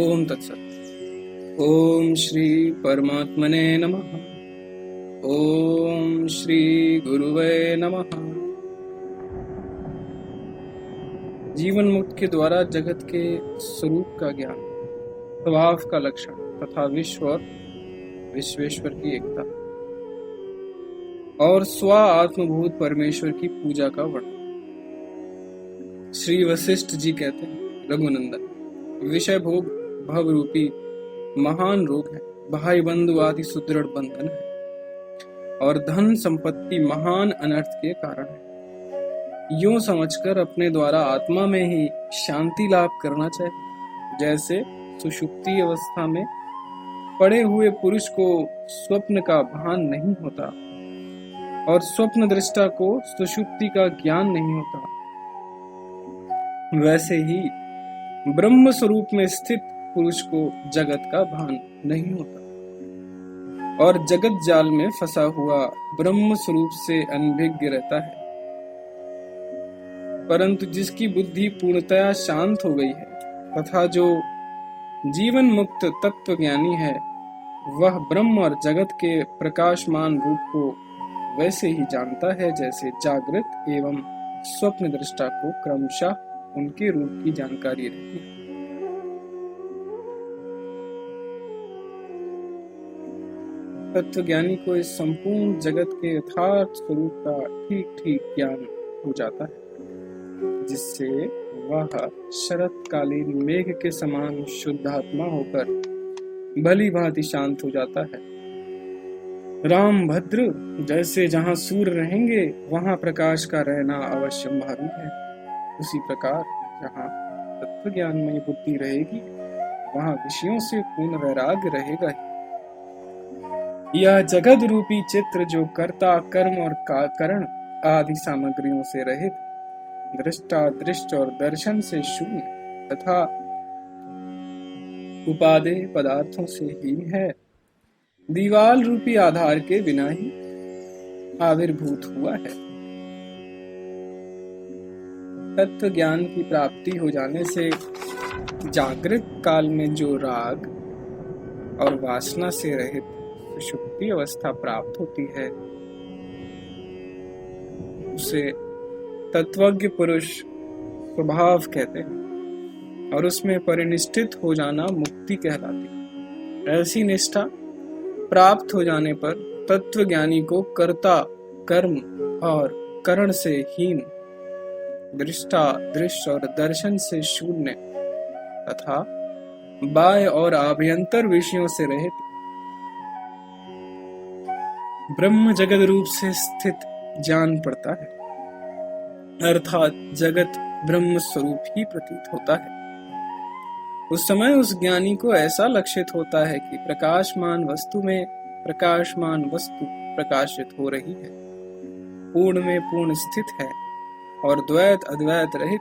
ओम तत्सत। ओम श्री परमात्मने नमः। ओम श्री गुरुवे नमः। जीवन मुक्त के द्वारा जगत के स्वरूप का ज्ञान, स्वभाव का लक्षण तथा विश्व और विश्वेश्वर की एकता और स्व आत्मभूत परमेश्वर की पूजा का वर्णन। श्री वशिष्ठ जी कहते हैं, रघुनंदन, विषय भोग भव रूपी महान रोग है, भाई बंधु आदि सुदृढ़ बंधन है और धन संपत्ति महान अनर्थ के कारण है। यूं समझकर अपने द्वारा आत्मा में ही शांति लाभ करना चाहिए। जैसे सुषुप्ति अवस्था में पड़े हुए पुरुष को स्वप्न का भान नहीं होता और स्वप्न दृष्टा को सुषुप्ति का ज्ञान नहीं होता, वैसे ही ब्रह्म स्वरूप में स्थित पुरुष को जगत का भान नहीं होता और जगत जाल में फंसा हुआ ब्रह्म स्वरूप से अनभिज्ञ रहता है। परंतु जिसकी बुद्धि पूर्णतया शांत हो गई है तथा जो जीवन मुक्त तत्व ज्ञानी है, वह ब्रह्म और जगत के प्रकाशमान रूप को वैसे ही जानता है जैसे जागृत एवं स्वप्न दृष्टा को क्रमशः उनके रूप की जानकारी रहती है। तत्वज्ञानी को इस संपूर्ण जगत के यथार्थ स्वरूप का ठीक ठीक ज्ञान हो जाता है, जिससे वह शरतकालीन मेघ के समान शुद्धात्मा होकर भली भांति शांत हो जाता है। राम भद्र जैसे जहाँ सूर्य रहेंगे वहाँ प्रकाश का रहना अवश्यंभावी है, उसी प्रकार जहाँ तत्व ज्ञान में बुद्धि रहेगी वहाँ विषयों से पूर्ण वैराग्य रहेगा ही। यह जगत रूपी चित्र जो कर्ता कर्म और कारण आदि सामग्रियों से रहित, दृष्टा दृष्ट और दर्शन से शून्य तथा उपादेय पदार्थों से ही है, दीवाल रूपी आधार के बिना ही आविर्भूत हुआ है। तत्व ज्ञान की प्राप्ति हो जाने से जागृत काल में जो राग और वासना से रहित सुषुप्ति अवस्था प्राप्त होती है, उसे तत्वज्ञ पुरुष स्वभाव कहते हैं और उसमें परिनिष्ठित हो जाना मुक्ति कहलाती है। ऐसी निष्ठा प्राप्त हो जाने पर तत्वज्ञानी को कर्ता कर्म और करण से हीन, दृष्टा दृश्य और दर्शन से शून्य तथा बाह्य और आभ्यंतर विषयों से रहित ब्रह्म जगत रूप से स्थित जान पड़ता है, अर्थात जगत ब्रह्म स्वरूप ही प्रतीत होता है। उस समय उस ज्ञानी को ऐसा लक्षित होता है कि प्रकाशमान वस्तु में प्रकाशमान वस्तु प्रकाशित हो रही है, पूर्ण में पूर्ण स्थित है और द्वैत अद्वैत रहित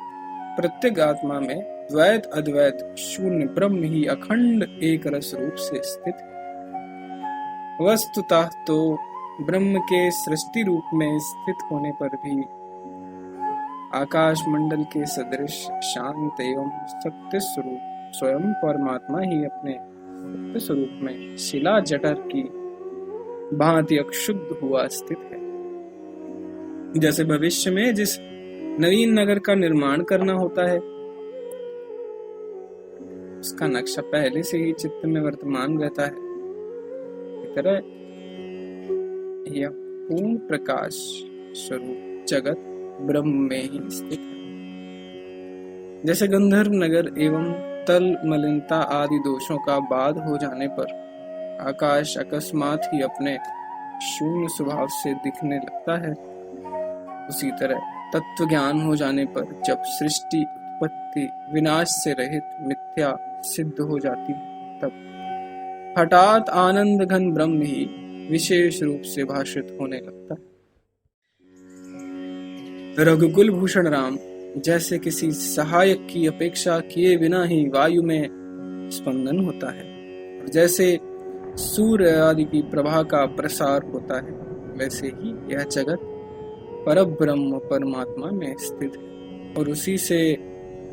प्रत्येक आत्मा में द्वैत अद्वैत शून्य ब्रह्म ही अखंड एक रस रूप से स्थित है। वस्तुतः तो ब्रह्म के सृष्टि रूप में स्थित होने पर भी आकाश मंडल के सदृश शांत एवं सत्य स्वरूप स्वयं परमात्मा ही अपने सत्य स्वरूप में शिला जठर की भांति अक्षुब्ध हुआ स्थित है। जैसे भविष्य में जिस नवीन नगर का निर्माण करना होता है, उसका नक्शा पहले से ही चित्त में वर्तमान रहता है, इस तरह यह पूर्ण प्रकाश स्वरूप जगत ब्रह्म में ही स्थित है। जैसे गंधर्व नगर एवं तल मलिनता आदि दोषों का बाध हो जाने पर आकाश अकस्मात ही अपने शून्य स्वभाव से दिखने लगता है, उसी तरह तत्व ज्ञान हो जाने पर जब सृष्टि उत्पत्ति विनाश से रहित मिथ्या सिद्ध हो जाती है, तब हठात आनंद घन ब्रह्म ही विशेष रूप से भाषित होने लगता है। रघुकुल भूषण राम जैसे किसी सहायक की अपेक्षा किए बिना ही वायु में स्पंदन होता है और जैसे सूर्य आदि की प्रभा का प्रसार होता है, वैसे ही यह जगत परब्रह्म परमात्मा में स्थित है और उसी से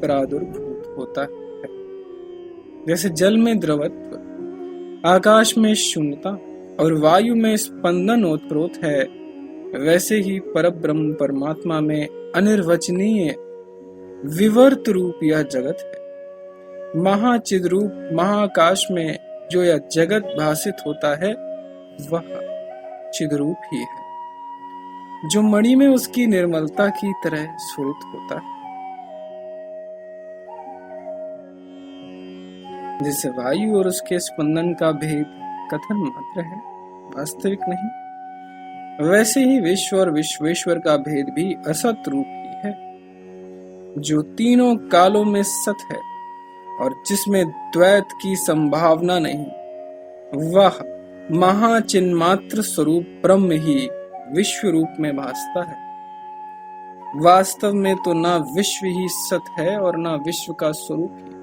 प्रादुर्भूत होता है। जैसे जल में द्रवत्व, आकाश में शून्यता और वायु में स्पंदन ओतप्रोत है, वैसे ही परब्रह्म परमात्मा में अनिर्वचनीय विवर्त रूप यह जगत है। महाचिद रूप महाकाश में जो यह जगत भासित होता है वह चिद्रूप ही है, जो मणि में उसकी निर्मलता की तरह स्फुरित होता है। जिससे वायु और उसके स्पंदन का भेद कथन मात्र है, वास्तविक नहीं, वैसे ही विश्व और विश्वेश्वर का भेद भी असत रूप ही है, जो तीनों कालों में सत है और जिसमें द्वैत की संभावना नहीं, वह महाचिन्मात्र स्वरूप ब्रह्म ही विश्व रूप में भासता है। वास्तव में तो ना विश्व ही सत है और ना विश्व का स्वरूप ही।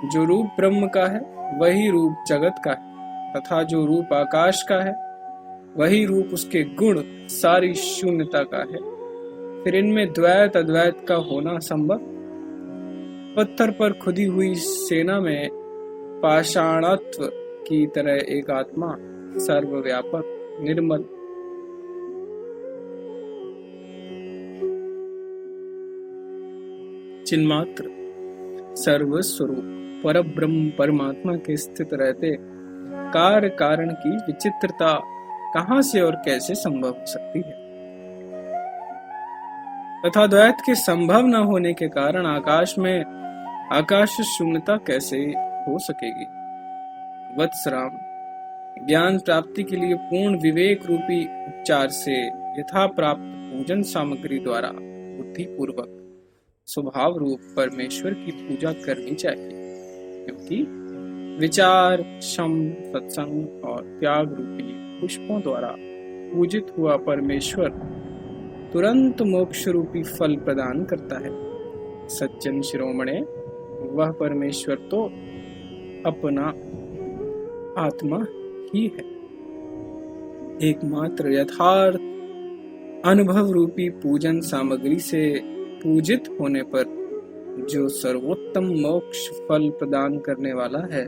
जो रूप ब्रह्म का है वही रूप जगत का है, तथा जो रूप आकाश का है वही रूप उसके गुण सारी शून्यता का है। फिर इनमें द्वैत अद्वैत का होना संभव? पत्थर पर खुदी हुई सेना में पाषाणत्व की तरह एक आत्मा सर्वव्यापक निर्मल चिन्मात्र सर्वस्वरूप परब्रह्म परमात्मा के स्थित रहते कार्य कारण की विचित्रता कहां से और कैसे संभव हो सकती है? तथा द्वैत के संभव न होने के कारण आकाश में आकाश शून्यता कैसे हो सकेगी? वत्सराम, ज्ञान प्राप्ति के लिए पूर्ण विवेक रूपी उपचार से यथा प्राप्त पूजन सामग्री द्वारा बुद्धि पूर्वक स्वभाव रूप परमेश्वर की पूजा करनी चाहिए, क्योंकि विचार, शम, सत्संग और त्याग रूपी पुष्पों द्वारा पूजित हुआ परमेश्वर तुरंत मोक्ष रूपी फल प्रदान करता है। सज्जन शिरोमणे, वह परमेश्वर तो अपना आत्मा ही है। एकमात्र यथार्थ अनुभव रूपी पूजन सामग्री से पूजित होने पर जो सर्वोत्तम मोक्ष फल प्रदान करने वाला है,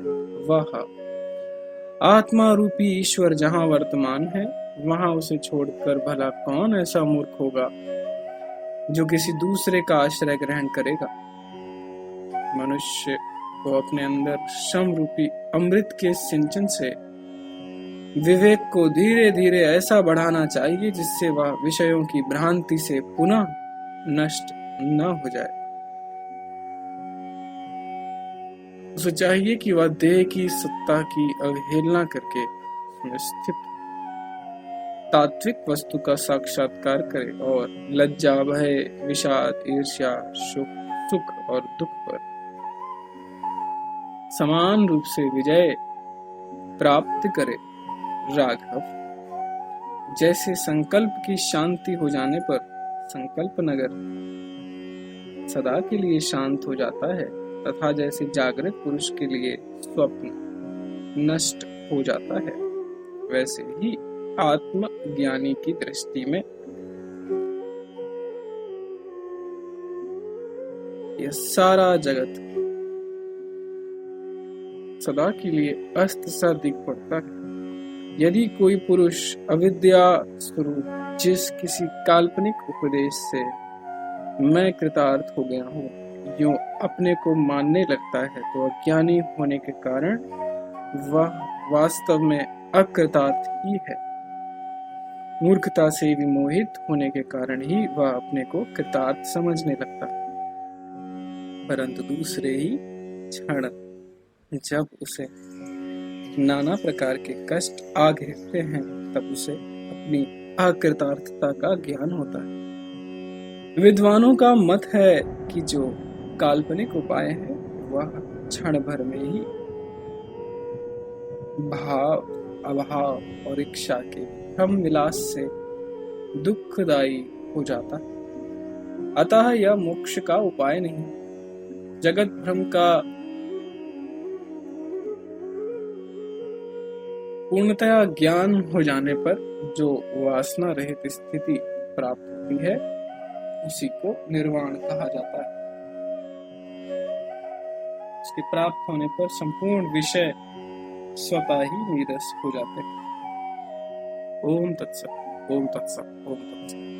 वह आत्मा रूपी ईश्वर जहां वर्तमान है, वहां उसे छोड़कर भला कौन ऐसा मूर्ख होगा जो किसी दूसरे का आश्रय ग्रहण करेगा? मनुष्य को अपने अंदर शम रूपी अमृत के सिंचन से विवेक को धीरे धीरे ऐसा बढ़ाना चाहिए जिससे वह विषयों की भ्रांति से पुनः नष्ट न हो जाए। उसे चाहिए कि वह देह की सत्ता की अवहेलना करके स्थित तात्विक वस्तु का साक्षात्कार करे और लज्जा, भय, विषाद, ईर्ष्या, सुख और दुख पर समान रूप से विजय प्राप्त करे। राघव, जैसे संकल्प की शांति हो जाने पर संकल्प नगर सदा के लिए शांत हो जाता है, तथा जैसे जागृत पुरुष के लिए स्वप्न नष्ट हो जाता है, वैसे ही आत्मज्ञानी की दृष्टि में यह सारा जगत सदा के लिए अस्त सा दिख पड़ता है। यदि कोई पुरुष अविद्या स्वरूप जिस किसी काल्पनिक उपदेश से मैं कृतार्थ हो गया हूँ यूं अपने को मानने लगता है, तो अज्ञानी होने के कारण वह वास्तव में अकृतार्थ ही है। मूर्खता से विमोहित होने के कारण ही वह अपने को कृतार्थ समझने लगता है, परंतु दूसरे ही क्षण जब उसे नाना प्रकार के कष्ट आ घेरते हैं, तब उसे अपनी अकृतार्थता का ज्ञान होता है। विद्वानों का मत है कि जो काल्पनिक उपाय है वह क्षण भर में ही भाव, अभाव और इच्छा के भ्रम विलास से दुखदायी हो जाता है। अतः यह मोक्ष का उपाय नहीं। जगत भ्रम का पूर्णतया ज्ञान हो जाने पर जो वासना रहित स्थिति प्राप्त होती है, उसी को निर्वाण कहा जाता है। उसके प्राप्त होने पर संपूर्ण विषय स्वतः ही नीरस हो जाते हैं। ओम तत्सत, ओम तत्सत, ओम तत्सत।